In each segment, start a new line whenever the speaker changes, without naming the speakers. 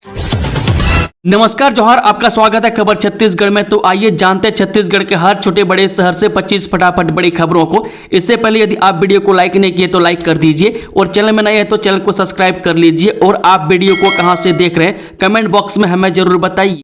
नमस्कार जोहार, आपका स्वागत है खबर छत्तीसगढ़ में। तो आइए जानते हैं छत्तीसगढ़ के हर छोटे बड़े शहर से 25 फटाफट बड़ी खबरों को। इससे पहले यदि आप वीडियो को लाइक नहीं किए तो लाइक कर दीजिए और चैनल में नए हैं तो चैनल को सब्सक्राइब कर लीजिए। और आप वीडियो को कहां से देख रहे हैं कमेंट बॉक्स में हमें जरूर बताइए।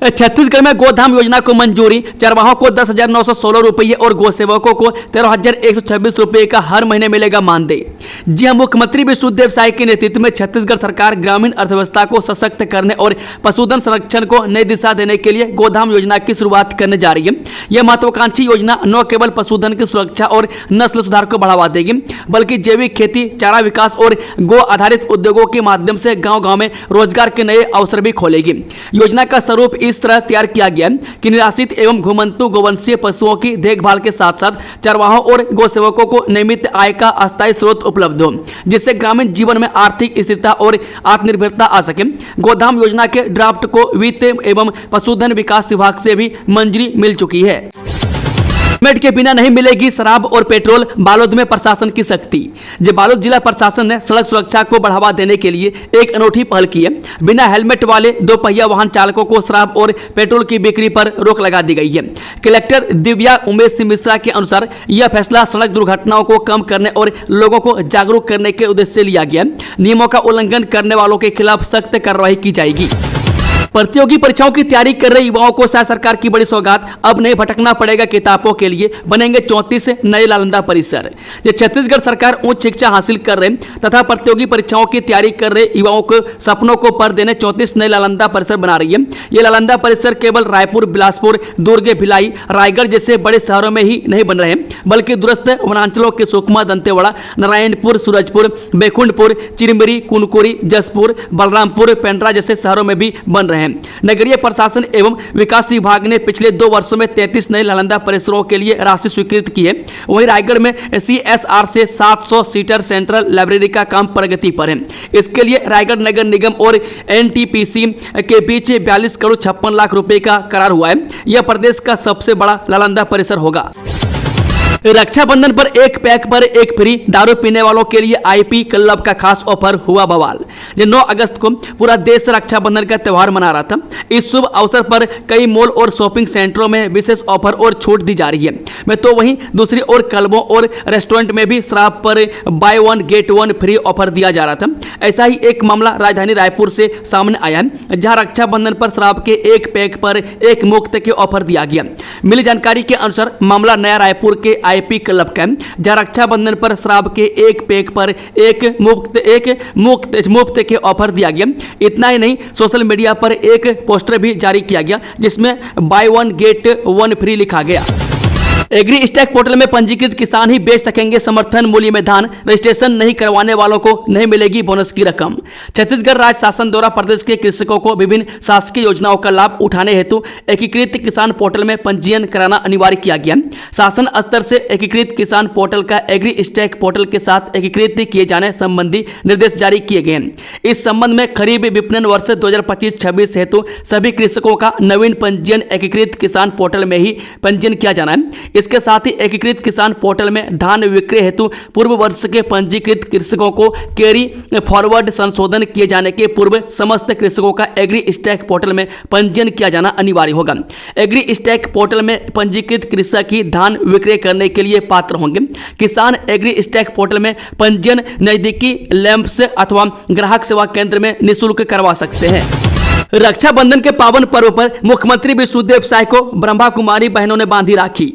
छत्तीसगढ़ में गोधाम योजना को मंजूरी, चरवाहों को 10,916 रुपये और गौसेवकों को 13,126 रुपये का हर महीने मिलेगा मानदेय। जी हां, मुख्यमंत्री विष्णुदेव साय के नेतृत्व में छत्तीसगढ़ सरकार ग्रामीण अर्थव्यवस्था को सशक्त करने और पशुधन संरक्षण को नई दिशा देने के लिए गोधाम योजना की शुरुआत करने जा रही है। यह महत्वाकांक्षी योजना न केवल पशुधन की सुरक्षा और नस्ल सुधार को बढ़ावा देगी, बल्कि जैविक खेती, चारा विकास और गो आधारित उद्योगों के माध्यम से गाँव-गाँव में रोजगार के नए अवसर भी खोलेगी। योजना का स्वरूप इस तरह तैयार किया गया कि निराश्रित एवं घुमंतु गोवंशीय पशुओं की देखभाल के साथ साथ चरवाहों और गौसेवकों को नियमित आय का अस्थायी स्रोत उपलब्ध हो, जिससे ग्रामीण जीवन में आर्थिक स्थिरता और आत्मनिर्भरता आ सके। गोधाम योजना के ड्राफ्ट को वित्त एवं पशुधन विकास विभाग से भी मंजूरी मिल चुकी है। परमिट के बिना नहीं मिलेगी शराब और पेट्रोल, बालोद में प्रशासन की सख्ती। जब बालोद जिला प्रशासन ने सड़क सुरक्षा को बढ़ावा देने के लिए एक अनूठी पहल की है। बिना हेलमेट वाले दो पहिया वाहन चालकों को शराब और पेट्रोल की बिक्री पर रोक लगा दी गई है। कलेक्टर दिव्या उमेश सिंह मिश्रा के अनुसार यह फैसला सड़क दुर्घटनाओं को कम करने और लोगों को जागरूक करने के उद्देश्य से लिया गया। नियमों का उल्लंघन करने वालों के खिलाफ सख्त कार्रवाई की जाएगी। प्रतियोगी परीक्षाओं की तैयारी कर रहे युवाओं को शायद सरकार की बड़ी सौगात, अब नहीं भटकना पड़ेगा किताबों के लिए, बनेंगे 34 नए नालंदा परिसर। ये छत्तीसगढ़ सरकार उच्च शिक्षा हासिल कर रहे तथा प्रतियोगी परीक्षाओं की तैयारी कर रहे युवाओं को सपनों को पर देने 34 नए नालंदा परिसर बना रही है। ये नालंदा परिसर केवल रायपुर, बिलासपुर, दुर्ग, भिलाई, रायगढ़ जैसे बड़े शहरों में ही नहीं बन रहे, बल्कि दूरस्थ वनांचलों के सुकमा, दंतेवाड़ा, नारायणपुर, सूरजपुर, बैकुंठपुर, चिरमिरी, कुनकुरी, जसपुर, बलरामपुर, पेंड्रा जैसे शहरों में भी बन रहे हैं। नगरीय प्रशासन एवं विकास विभाग ने पिछले 2 वर्षों में 33 नए नालंदा परिसरों के लिए राशि स्वीकृत की है। वहीं रायगढ़ में CSR से 700 सीटर सेंट्रल लाइब्रेरी का काम प्रगति पर है। इसके लिए रायगढ़ नगर निगम और NTPC के बीच 42 करोड़ 56 लाख रुपए का करार हुआ है। यह प्रदेश का सबसे बड़ा नालंदा परिसर होगा। रक्षाबंधन पर एक पैक पर एक फ्री, दारू पीने वालों के लिए IP क्लब का खास ऑफर हुआ बवाल। 9 अगस्त को पूरा देश रक्षाबंधन का त्यौहार मना रहा था। इस शुभ अवसर पर कई मॉल और शॉपिंग सेंटरों में विशेष ऑफर और छूट दी जा रही है। मैं तो वहीं दूसरी ओर क्लबों और रेस्टोरेंट में भी शराब पर बाय 1 गेट 1 फ्री ऑफर दिया जा रहा था। ऐसा ही एक मामला राजधानी रायपुर से सामने आया है, जहां रक्षाबंधन पर शराब के एक पैक पर एक मुफ्त के ऑफर दिया गया। मिली जानकारी के अनुसार मामला नया रायपुर के IP क्लब का, जहां रक्षाबंधन पर शराब के एक पैक पर एक मुफ्त के ऑफर दिया गया। इतना ही नहीं, सोशल मीडिया पर एक पोस्टर भी जारी किया गया जिसमें बाय 1 गेट 1 फ्री लिखा गया। एग्री स्टैक पोर्टल में पंजीकृत किसान ही बेच सकेंगे समर्थन मूल्य में धान, रजिस्ट्रेशन नहीं करवाने वालों को नहीं मिलेगी बोनस की रकम। छत्तीसगढ़ राज्य शासन द्वारा प्रदेश के कृषकों को विभिन्न शासकीय योजनाओं का लाभ उठाने हेतु एकीकृत किसान पोर्टल में पंजीयन कराना अनिवार्य किया गया। शासन स्तर से एकीकृत किसान पोर्टल का एग्री स्टैक पोर्टल के साथ एकीकृत किए जाने संबंधी निर्देश जारी किए गए हैं। इस संबंध में खरीफ विपणन वर्ष 2025-26 हेतु सभी कृषकों का नवीन पंजीयन एकीकृत किसान पोर्टल में ही पंजीयन किया जाना है। इसके साथ ही एकीकृत किसान पोर्टल में धान विक्रय हेतु पूर्व वर्ष के पंजीकृत कृषकों को कैरी फॉरवर्ड संशोधन किए जाने के पूर्व समस्त कृषकों का एग्री स्टैक पोर्टल में पंजीयन किया जाना अनिवार्य होगा। एग्री स्टैक पोर्टल में पंजीकृत कृषक ही धान विक्रय करने के लिए पात्र होंगे। किसान एग्री स्टैक पोर्टल में पंजीयन नजदीकी लैंप्स अथवा ग्राहक सेवा केंद्र में निःशुल्क करवा सकते हैं। रक्षाबंधन के पावन पर्व पर मुख्यमंत्री विष्णुदेव साय को ब्रह्मा कुमारी बहनों ने बांधी राखी।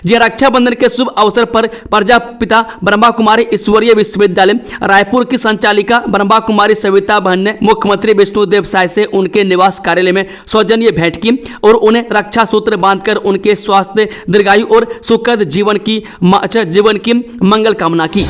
जी, रक्षाबंधन के शुभ अवसर पर प्रजापिता ब्रह्मा कुमारी ईश्वरीय विश्वविद्यालय रायपुर की संचालिका ब्रह्मा कुमारी सविता बहन ने मुख्यमंत्री विष्णुदेव साय से उनके निवास कार्यालय में सौजन्य भेंट की और उन्हें रक्षा सूत्र बांधकर उनके स्वास्थ्य, दीर्घायु और सुखद जीवन की मंगल कामना की।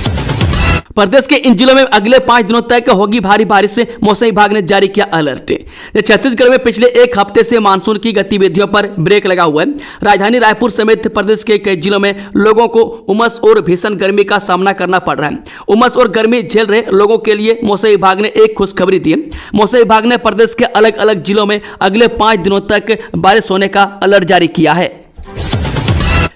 प्रदेश के इन जिलों में अगले 5 दिनों तक होगी भारी बारिश से मौसम विभाग ने जारी किया अलर्ट। छत्तीसगढ़ में पिछले एक हफ्ते से मानसून की गतिविधियों पर ब्रेक लगा हुआ है। राजधानी रायपुर समेत प्रदेश के कई जिलों में लोगों को उमस और भीषण गर्मी का सामना करना पड़ रहा है। उमस और गर्मी झेल रहे लोगों के लिए मौसम विभाग ने एक खुशखबरी दी है। मौसम विभाग ने प्रदेश के अलग अलग जिलों में अगले 5 दिनों तक बारिश होने का अलर्ट जारी किया है।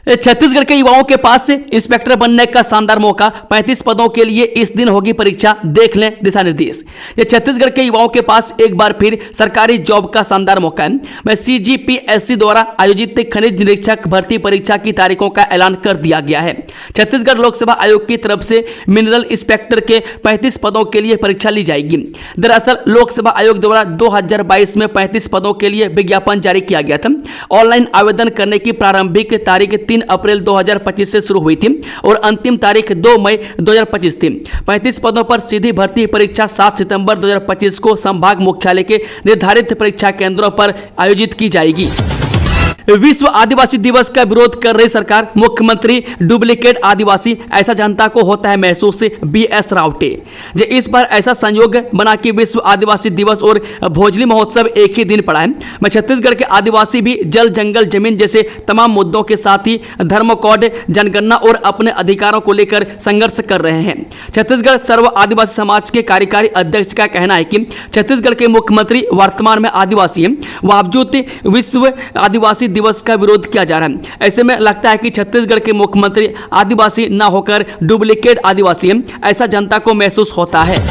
छत्तीसगढ़ के युवाओं के पास से इंस्पेक्टर बनने का शानदार मौका, 35 पदों के लिए इस दिन होगी परीक्षा, देख लें दिशा निर्देश। ये छत्तीसगढ़ के युवाओं के पास एक बार फिर सरकारी जॉब का शानदार मौका है। मैं CGPSC द्वारा आयोजित खनिज निरीक्षक भर्ती परीक्षा की तारीखों का ऐलान कर दिया गया है। छत्तीसगढ़ लोकसेवा आयोग की तरफ से मिनरल इंस्पेक्टर के 35 पदों के लिए परीक्षा ली जाएगी। दरअसल लोकसेवा आयोग द्वारा 2022 में 35 पदों के लिए विज्ञापन जारी किया गया था। ऑनलाइन आवेदन करने की प्रारंभिक तारीख 3 अप्रैल 2025 से शुरू हुई थी और अंतिम तारीख 2 मई 2025 थी। 35 पदों पर सीधी भर्ती परीक्षा 7 सितंबर 2025 को संभाग मुख्यालय के निर्धारित परीक्षा केंद्रों पर आयोजित की जाएगी। विश्व आदिवासी दिवस का विरोध कर रही सरकार, मुख्यमंत्री डुप्लीकेट आदिवासी, ऐसा जनता को होता है महसूस, BS रावटे। इस बार ऐसा संयोग बना कि विश्व आदिवासी दिवस और भोजली महोत्सव एक ही दिन पड़ा है। मैं छत्तीसगढ़ के आदिवासी भी जल, जंगल, जमीन जैसे तमाम मुद्दों के साथ ही धर्म कोड, जनगणना और अपने अधिकारों को लेकर संघर्ष कर रहे हैं। छत्तीसगढ़ सर्व आदिवासी समाज के कार्यकारी अध्यक्ष का कहना है कि छत्तीसगढ़ के मुख्यमंत्री वर्तमान में आदिवासी हैं, बावजूद विश्व आदिवासी दिवस का विरोध किया जा रहा है। ऐसे में लगता है कि छत्तीसगढ़ के मुख्यमंत्री आदिवासी न होकर डुप्लीकेट आदिवासी हैं, ऐसा जनता को महसूस होता है।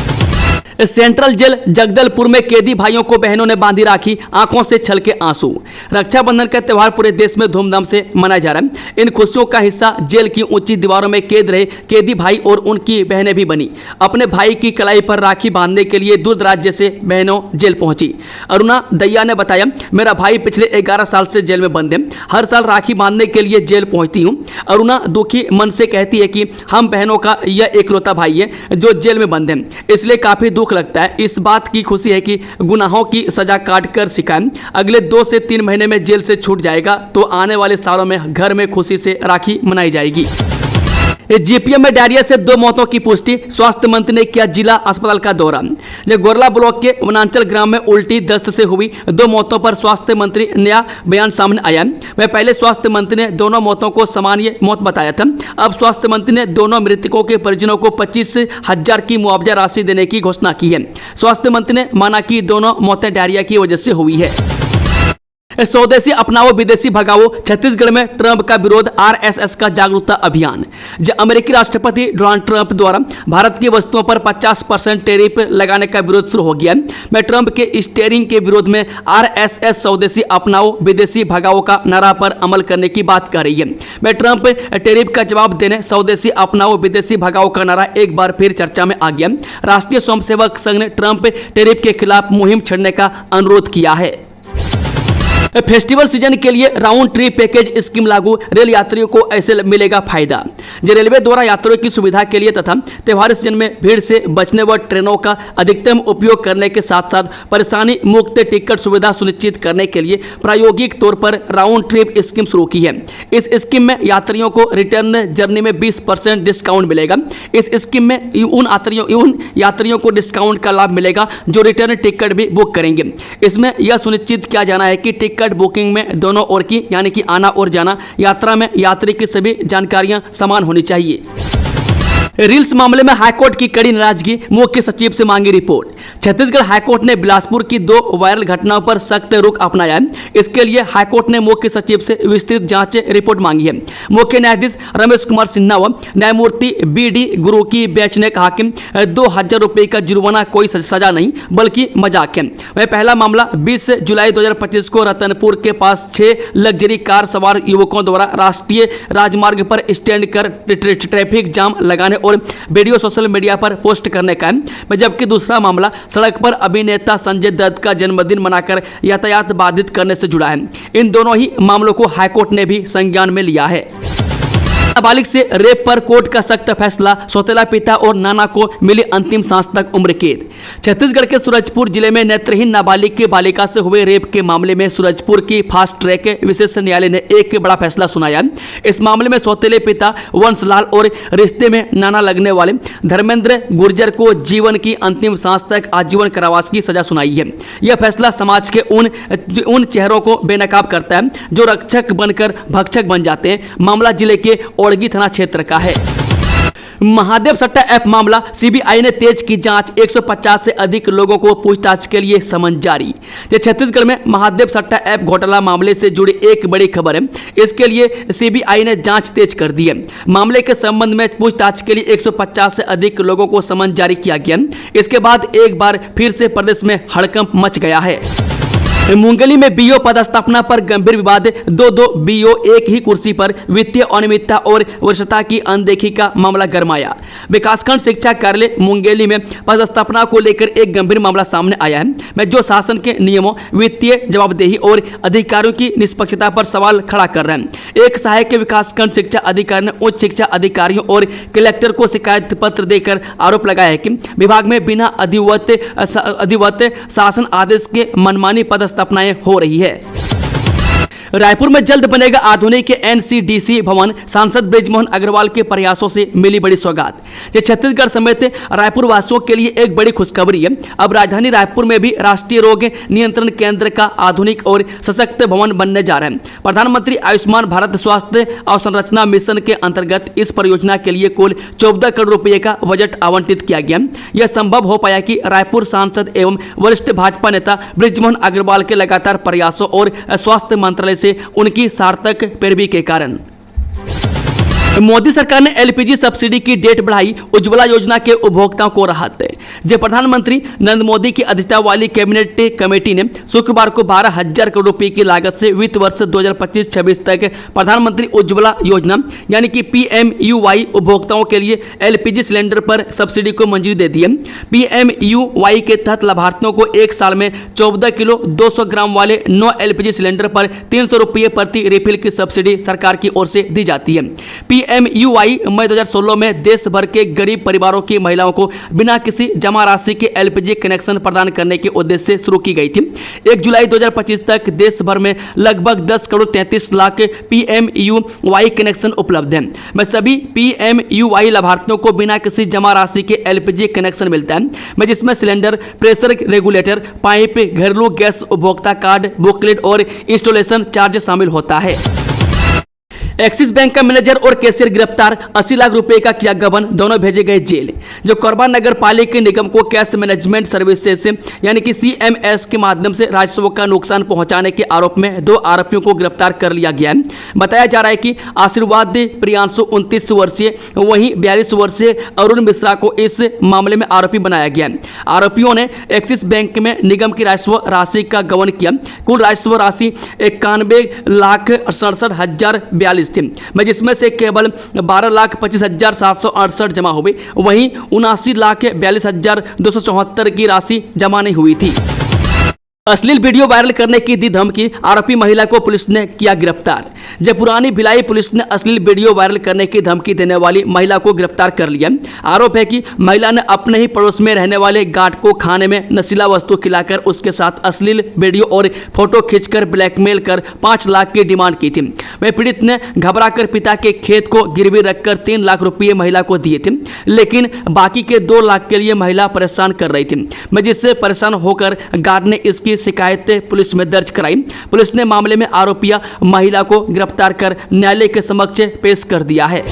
सेंट्रल जेल जगदलपुर में कैदी भाइयों को बहनों ने बांधी राखी, आंखों से छलके आंसू। रक्षाबंधन का त्यौहार पूरे देश में धूमधाम से मनाया जा रहा है। इन खुशियों का हिस्सा जेल की ऊंची दीवारों में कैद रहे कैदी भाई और उनकी बहनें भी बनी। अपने भाई की कलाई पर राखी बांधने के लिए दूर दराज से बहनों जेल पहुंची। अरुणा दैया ने बताया, मेरा भाई पिछले 11 साल से जेल में बंद है, हर साल राखी बांधने के लिए जेल पहुंचती हूँ। अरुणा दुखी मन से कहती है कि हम बहनों का यह एकलौता भाई है जो जेल में बंद है, इसलिए काफी दुख लगता है। इस बात की खुशी है कि गुनाहों की सजा काटकर शिकायत अगले 2 से 3 महीने में जेल से छूट जाएगा, तो आने वाले सालों में घर में खुशी से राखी मनाई जाएगी। GPM में डायरिया से 2 मौतों की पुष्टि, स्वास्थ्य मंत्री ने किया जिला अस्पताल का दौरा। गोरला ब्लॉक के वनांचल ग्राम में उल्टी दस्त से हुई 2 मौतों पर स्वास्थ्य मंत्री नया बयान सामने आया। वह पहले स्वास्थ्य मंत्री ने दोनों मौतों को सामान्य मौत बताया था। अब स्वास्थ्य मंत्री ने दोनों मृतकों के परिजनों को 25,000 की मुआवजा राशि देने की घोषणा की है। स्वास्थ्य मंत्री ने माना कि दोनों मौतें डायरिया की वजह से हुई है। स्वदेशी अपनाओ विदेशी भगाओ, छत्तीसगढ़ में ट्रंप का विरोध, RSS का जागरूकता अभियान। अमेरिकी राष्ट्रपति डोनाल्ड ट्रंप द्वारा भारत की वस्तुओं पर 50% टैरिफ लगाने का विरोध शुरू हो गया। मैं ट्रंप के इस टैरिफ के विरोध में RSS स्वदेशी अपनाओ विदेशी भगाओ का नारा पर अमल करने की बात कर रही है। मैं ट्रंप टैरिफ का जवाब देने स्वदेशी अपनाओ विदेशी भगाओ का नारा एक बार फिर चर्चा में आ गया। राष्ट्रीय स्वयंसेवक संघ ने ट्रंप टैरिफ के खिलाफ मुहिम छेड़ने का अनुरोध किया है। फेस्टिवल सीजन के लिए राउंड ट्रिप पैकेज स्कीम लागू, रेल यात्रियों को ऐसे मिलेगा फायदा। रेलवे द्वारा यात्रियों की सुविधा के लिए तथा त्योहारी सीजन में भीड़ से बचने व ट्रेनों का अधिकतम उपयोग करने के साथ साथ परेशानी मुक्त टिकट सुविधा सुनिश्चित करने के लिए प्रायोगिक तौर पर राउंड ट्रिप स्कीम शुरू की है। इस स्कीम में यात्रियों को रिटर्न जर्नी में 20% डिस्काउंट मिलेगा। इस स्कीम में उन यात्रियों को डिस्काउंट का लाभ मिलेगा जो रिटर्न टिकट भी बुक करेंगे। इसमें यह सुनिश्चित किया जाना है कि टिकट बुकिंग में दोनों ओर की यानी कि आना और जाना यात्रा में यात्री की सभी जानकारियां समान होनी चाहिए। रील्स मामले में हाईकोर्ट की कड़ी नाराजगी, मुख्य सचिव से मांगी रिपोर्ट। छत्तीसगढ़ हाईकोर्ट ने बिलासपुर की 2 वायरल घटनाओं पर सख्त रुख अपनाया है। इसके लिए हाईकोर्ट ने मुख्य सचिव से विस्तृत जांच रिपोर्ट मांगी है। मुख्य न्यायाधीश रमेश कुमार सिन्हा व न्यायमूर्ति BD गुरु की बेंच ने कहा कि 2,000 रुपये का जुर्माना कोई सजा नहीं बल्कि मजाक है। वह पहला मामला 20 जुलाई 2025 को रतनपुर के पास 6 लग्जरी कार सवार युवकों द्वारा राष्ट्रीय राजमार्ग पर स्टैंड कर ट्रैफिक जाम लगाने और वीडियो सोशल मीडिया पर पोस्ट करने का है, जबकि दूसरा मामला सड़क पर अभिनेता संजय दत्त का जन्मदिन मनाकर यातायात बाधित करने से जुड़ा है। इन दोनों ही मामलों को हाईकोर्ट ने भी संज्ञान में लिया है। नाबालिग से रेप पर कोर्ट का सख्त फैसला, सौतेला पिता और नाना को मिली अंतिम सांस तक उम्र कैद। छत्तीसगढ़ के सूरजपुर जिले में नेत्रहीन नाबालिग की बालिका से हुए रेप के मामले में सूरजपुर की फास्ट ट्रैक विशेष न्यायालय ने एक बड़ा फैसला सुनाया। इस मामले में सौतेले पिता वंशलाल और रिश्ते में नाना लगने वाले धर्मेंद्र गुर्जर को जीवन की अंतिम सांस तक आजीवन कारावास की सजा सुनाई है। यह फैसला समाज के उन चेहरों को बेनकाब करता है जो रक्षक बनकर भक्षक बन जाते हैं। मामला जिले के ओड़गी थाना क्षेत्र का है। महादेव सट्टा ऐप मामला, सीबीआई ने तेज की जांच, 150 से अधिक लोगों को पूछताछ के लिए समन जारी। ये छत्तीसगढ़ में महादेव सट्टा ऐप घोटाला मामले से जुड़ी एक बड़ी खबर है। इसके लिए सीबीआई ने जांच तेज कर दी है। मामले के संबंध में पूछताछ के लिए 150 से अधिक लोगों को समन जारी किया गया। इसके बाद एक बार फिर से प्रदेश में हड़कंप मच गया है। मुंगेली में बीओ पदस्थापना पर गंभीर विवाद, दो बीओ एक ही कुर्सी पर, वित्तीय अनियमितता और वरिष्ठता की अनदेखी का मामला गरमाया। विकासखंड शिक्षा कार्यालय मुंगेली में पदस्थापना को लेकर एक गंभीर मामला सामने आया है, में जो शासन के नियमों, वित्तीय जवाबदेही और अधिकारियों की निष्पक्षता पर सवाल खड़ा कर रहे हैं। एक सहायक विकासखंड शिक्षा अधिकारी ने उच्च शिक्षा अधिकारियों और कलेक्टर को शिकायत पत्र देकर आरोप लगाया है कि विभाग में बिना अधिवत शासन आदेश के मनमानी पदस्थापनाएं हो रही है। रायपुर में जल्द बनेगा आधुनिक एनसीडीसी भवन, सांसद बृजमोहन अग्रवाल के प्रयासों से मिली बड़ी सौगात। ये छत्तीसगढ़ समेत रायपुर वासियों के लिए एक बड़ी खुशखबरी है। अब राजधानी रायपुर में भी राष्ट्रीय रोग नियंत्रण केंद्र का आधुनिक और सशक्त भवन बनने जा रहा है। प्रधानमंत्री आयुष्मान भारत स्वास्थ्य अवसंरचना मिशन के अंतर्गत इस परियोजना के लिए कुल 14 करोड़ रुपए का बजट आवंटित किया गया। यह संभव हो पाया कि रायपुर सांसद एवं वरिष्ठ भाजपा नेता बृजमोहन अग्रवाल के लगातार प्रयासों और स्वास्थ्य मंत्रालय से उनकी सार्थक पैरवी के कारण। मोदी सरकार ने एलपीजी सब्सिडी की डेट बढ़ाई, उज्ज्वला योजना के उपभोक्ताओं को राहत। जब प्रधानमंत्री नरेंद्र मोदी की अध्यक्षता वाली कैबिनेट कमेटी ने शुक्रवार को 12,000 करोड़ रुपए की लागत से वित्त वर्ष 2025-26 तक प्रधानमंत्री उज्ज्वला योजना यानी कि पीएमयूवाई उपभोक्ताओं के लिए एलपीजी सिलेंडर पर सब्सिडी को मंजूरी दे दी है। पीएमयूवाई के तहत लाभार्थियों को एक साल में 14 किलो 200 ग्राम वाले 9 एलपीजी सिलेंडर पर 300 रुपये प्रति रिफिल की सब्सिडी सरकार की ओर से दी जाती है। पीएमयूवाई मई 2016 में देश भर के गरीब परिवारों की महिलाओं को बिना किसी जमा राशि के एलपीजी कनेक्शन प्रदान करने के उद्देश्य से शुरू की गई थी। 1 जुलाई 2025 तक देश भर में लगभग 10 करोड़ 33 लाख पीएमयूवाई कनेक्शन उपलब्ध हैं। में सभी पीएमयूवाई लाभार्थियों को बिना किसी जमा राशि के एलपीजी कनेक्शन मिलता है, में जिसमें सिलेंडर, प्रेशर रेगुलेटर, पाइप, घरेलू गैस उपभोक्ता कार्ड, बुकलेट और इंस्टॉलेशन चार्ज शामिल होता है। एक्सिस बैंक का मैनेजर और कैशियर गिरफ्तार, 80 लाख रुपए का किया गबन, दोनों भेजे गए जेल। जो कोरबा नगर पालिका निगम को कैश मैनेजमेंट सर्विसेज यानी कि सीएमएस के माध्यम से राजस्व का नुकसान पहुंचाने के आरोप में 2 आरोपियों को गिरफ्तार कर लिया गया है। बताया जा रहा है कि आशीर्वाद प्रियांशु 29 वर्षीय, वहीं 42 वर्षीय अरुण मिश्रा को इस मामले में आरोपी बनाया गया है। आरोपियों ने एक्सिस बैंक में निगम की राजस्व राशि का गबन किया। कुल राजस्व राशि 91,67,042 थी, जिसमें से केवल 12,25,768 जमा हुए, वहीं 79,42,274 की राशि जमा नहीं हुई थी। अश्लील वीडियो वायरल करने की दी धमकी, आरोपी महिला को पुलिस ने किया गिरफ्तार। जब पुरानी भिलाई पुलिस ने अश्लील वीडियो वायरल करने की धमकी देने वाली महिला को गिरफ्तार कर लिया। आरोप है कि महिला ने अपने ही पड़ोस में रहने वाले गार्ड को खाने में नशीला वस्तु खिलाकर उसके साथ अश्लील वीडियो और फोटो खींचकर ब्लैकमेल कर 5 लाख की डिमांड की थी। वह पीड़ित ने घबराकर पिता के खेत को गिरवी रखकर 3 लाख रुपये महिला को दिए थे, लेकिन बाकी के 2 लाख के लिए महिला परेशान कर रही थी। जिससे परेशान होकर गार्ड ने इसकी शिकायत पुलिस में दर्ज कराई। पुलिस ने मामले में आरोपिया महिला को गिरफ्तार कर न्यायालय के समक्ष पेश कर दिया है।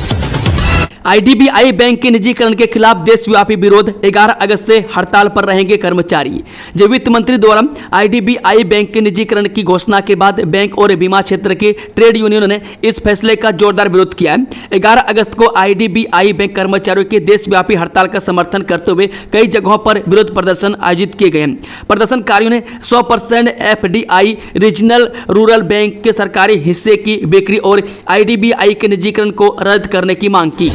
आईडीबीआई बैंक के निजीकरण के खिलाफ देशव्यापी विरोध, 11 अगस्त से हड़ताल पर रहेंगे कर्मचारी। जब वित्त मंत्री द्वारा आईडीबीआई बैंक के निजीकरण की घोषणा के बाद बैंक और बीमा क्षेत्र के ट्रेड यूनियनों ने इस फैसले का जोरदार विरोध किया है। 11 अगस्त को आईडीबीआई बैंक कर्मचारियों के देशव्यापी हड़ताल का समर्थन करते हुए कई जगहों पर विरोध प्रदर्शन आयोजित किए गए हैं। प्रदर्शनकारियों ने 100% एफडीआई रीजनल रूरल बैंक के सरकारी हिस्से की बिक्री और आईडीबीआई के निजीकरण को रद्द करने की मांग की।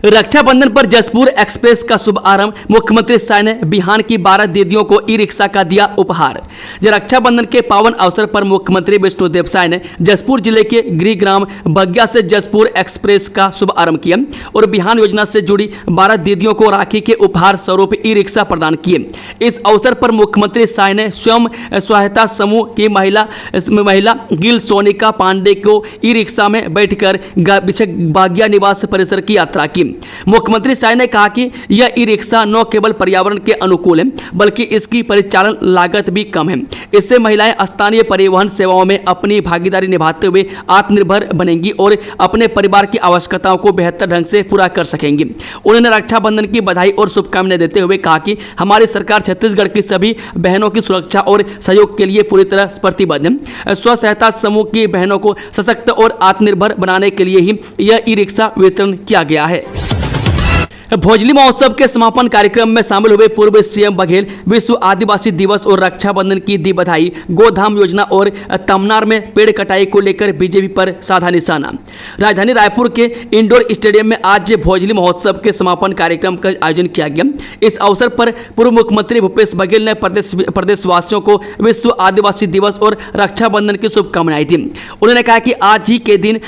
रक्षाबंधन पर जसपुर एक्सप्रेस का शुभारंभ, मुख्यमंत्री शाह ने बिहान की 12 दीदियों को ई रिक्शा का दिया उपहार। रक्षाबंधन के पावन अवसर पर मुख्यमंत्री विष्णुदेव साय ने जसपुर जिले के गृहग्राम बग्या से जसपुर एक्सप्रेस का शुभारंभ किया और बिहान योजना से जुड़ी 12 दीदियों को राखी के उपहार स्वरूप ई रिक्शा प्रदान किए। इस अवसर पर मुख्यमंत्री साय ने स्वयं सहायता समूह की महिला गिल सोनिका पांडे को ई रिक्शा में बैठकर बागिया निवास परिसर की यात्रा की। मुख्यमंत्री साय ने कहा कि यह ई रिक्शा न केवल पर्यावरण के अनुकूल है बल्कि इसकी परिचालन लागत भी कम है। इससे महिलाएं स्थानीय परिवहन सेवाओं में अपनी भागीदारी निभाते हुए आत्मनिर्भर बनेंगी और अपने परिवार की आवश्यकताओं को बेहतर ढंग से पूरा कर सकेंगी। उन्होंने रक्षाबंधन की बधाई और शुभकामनाएं देते हुए कहा कि हमारी सरकार छत्तीसगढ़ की सभी बहनों की सुरक्षा और सहयोग के लिए पूरी तरह प्रतिबद्ध है। स्व सहायता समूह की बहनों को सशक्त और आत्मनिर्भर बनाने के लिए ही यह ई रिक्शा वितरण किया गया है। भोजली महोत्सव के समापन कार्यक्रम में शामिल हुए पूर्व सीएम बघेल विश्व आदिवासी दिवस और रक्षाबंधन की दी बधाई। गोधाम योजना और तमनार में पेड़ कटाई को लेकर बीजेपी पर साधा निशाना। राजधानी रायपुर के इंडोर स्टेडियम में आज भोजली महोत्सव के समापन कार्यक्रम का आयोजन किया गया। इस अवसर पर पूर्व मुख्यमंत्री भूपेश बघेल ने प्रदेशवासियों को विश्व आदिवासी दिवस और रक्षाबंधन की शुभकामनाएं दी। उन्होंने कहा कि आज ही के दिन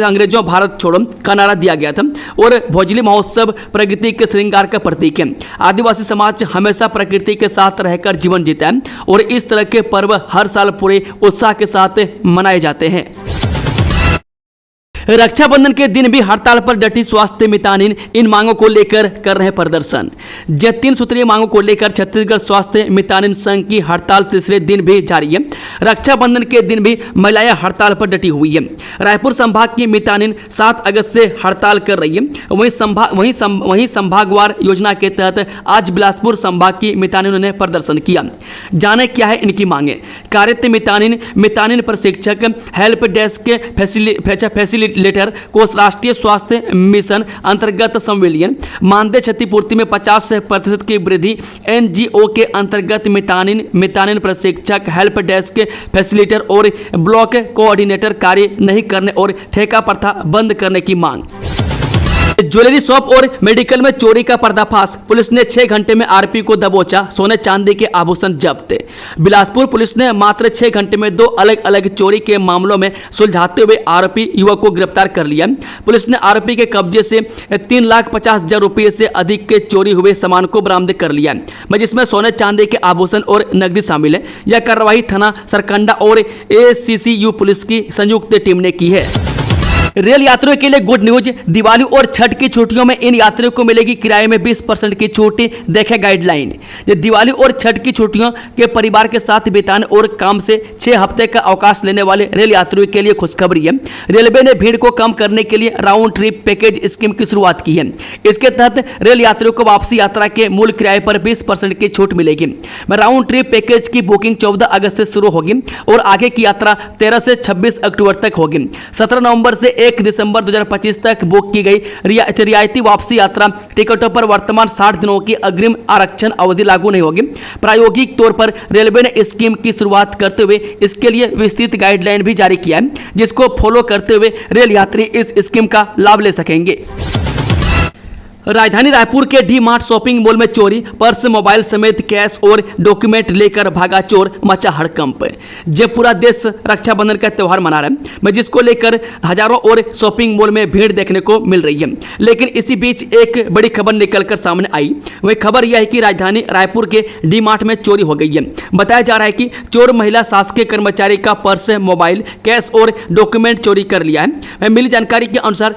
अंग्रेजों भारत छोड़ो का नारा दिया गया था और भोजली महोत्सव प्रकृति के श्रृंगार का प्रतीक है। आदिवासी समाज हमेशा प्रकृति के साथ रहकर जीवन जीता है और इस तरह के पर्व हर साल पूरे उत्साह के साथ मनाए जाते हैं। रक्षाबंधन के दिन भी हड़ताल पर डटी स्वास्थ्य मितानिन इन मांगों को लेकर कर रहे प्रदर्शन। जे 3 सूत्रीय मांगों को लेकर छत्तीसगढ़ स्वास्थ्य मितानिन संघ की हड़ताल तीसरे दिन भी जारी है। रक्षाबंधन के दिन भी महिलाएं हड़ताल पर डटी हुई है। रायपुर संभाग की मितानिन 7 अगस्त से हड़ताल कर रही है। वहीं संभागवार योजना के तहत आज बिलासपुर संभाग की मितानिनों ने प्रदर्शन किया। जाने क्या है इनकी मांगे। कार्यरत मितानिन प्रशिक्षक, हेल्प डेस्क लेटर को राष्ट्रीय स्वास्थ्य मिशन अंतर्गत संविलियन, मानदेय क्षतिपूर्ति में 50% की वृद्धि, एनजीओ के अंतर्गत मितानिन प्रशिक्षक, हेल्प डेस्क फैसिलिटेटर और ब्लॉक कोऑर्डिनेटर कार्य नहीं करने और ठेका प्रथा बंद करने की मांग। ज्वेलरी शॉप और मेडिकल में चोरी का पर्दाफाश। पुलिस ने 6 घंटे में आरोपी को दबोचा। सोने चांदी के आभूषण जब्त। बिलासपुर पुलिस ने मात्र 6 घंटे में 2 अलग अलग चोरी के मामलों में सुलझाते हुए आरोपी युवक को गिरफ्तार कर लिया। पुलिस ने आरोपी के कब्जे से 3,50,000 रुपये से अधिक के चोरी हुए सामान को बरामद कर लिया, जिसमें सोने चांदी के आभूषण और नकदी शामिल है। यह कार्रवाई थाना सरकंडा और ACCU पुलिस की संयुक्त टीम ने की है। रेल यात्रियों के लिए गुड न्यूज। दिवाली और छठ की छुट्टियों में इन यात्रियों को मिलेगी किराए में 20% की छूट। देखें गाइडलाइन। दिवाली और छठ की छुट्टियों के परिवार के साथ बिताने और काम से 6 हफ्ते का अवकाश लेने वाले रेल यात्रियों के लिए खुशखबरी है। रेलवे ने भीड़ को कम करने के लिए राउंड ट्रिप पैकेज स्कीम की शुरुआत की है। इसके तहत रेल यात्रियों को वापसी यात्रा के मूल किराए पर 20% की छूट मिलेगी। राउंड ट्रिप पैकेज की बुकिंग 14 अगस्त से शुरू होगी और आगे की यात्रा 13 से 26 अक्टूबर तक होगी। 17 नवंबर से 1 दिसंबर 2025 तक बुक की गई रियायती वापसी यात्रा टिकटों पर वर्तमान 60 दिनों की अग्रिम आरक्षण अवधि लागू नहीं होगी। प्रायोगिक तौर पर रेलवे ने स्कीम की शुरुआत करते हुए इसके लिए विस्तृत गाइडलाइन भी जारी किया है, जिसको फॉलो करते हुए रेल यात्री इस स्कीम का लाभ ले सकेंगे। राजधानी रायपुर के डी मार्ट शॉपिंग मॉल में चोरी। पर्स, मोबाइल समेत कैश और डॉक्यूमेंट लेकर भागा चोर, मचा हड़कंप। जब पूरा देश रक्षाबंधन का त्यौहार मना रहा है, जिसको लेकर हजारों और शॉपिंग मॉल में भीड़ देखने को मिल रही है, लेकिन इसी बीच एक बड़ी खबर निकलकर सामने आई। वही खबर यह है कि राजधानी रायपुर के डी मार्ट में चोरी हो गई है। बताया जा रहा है कि चोर महिला शासकीय कर्मचारी का पर्स, मोबाइल, कैश और डॉक्यूमेंट चोरी कर लिया है। मिली जानकारी के अनुसार